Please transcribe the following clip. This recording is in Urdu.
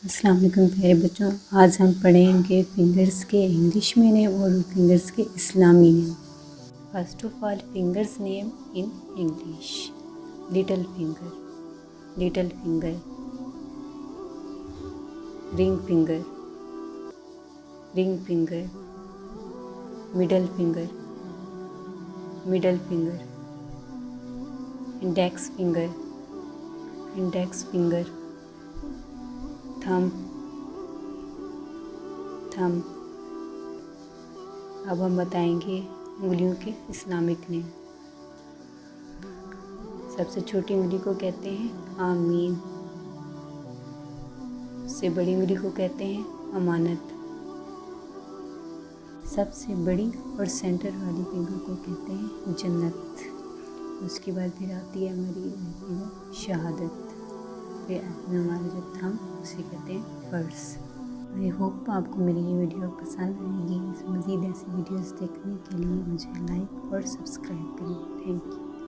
السلام علیکم پیارے بچوں، آج ہم پڑھیں گے فنگرز کے انگلش میں نیم اور فنگرز کے اسلامی name. First of all fingers name in English: little finger, little finger, ring finger, ring finger, middle finger, middle finger, index finger, index finger, thumb, thumb. اب ہم بتائیں گے انگلیوں کے اسلامک نیم۔ سب سے چھوٹی انگلی کو کہتے ہیں آمین، اس سے بڑی انگلی کو کہتے ہیں امانت، سب سے بڑی اور سینٹر والی فنگر کو کہتے ہیں جنت، اس کے بعد پھر آتی ہے ہماری فنگر شہادت، پھر ہمارا جو تھمب اسے کہتے ہیں فرس۔ آئی ہوپ آپ کو میری یہ ویڈیو پسند آئے گی۔ مزید ایسی ویڈیوز دیکھنے کے لیے مجھے لائک اور سبسکرائب کریں۔ Thank you.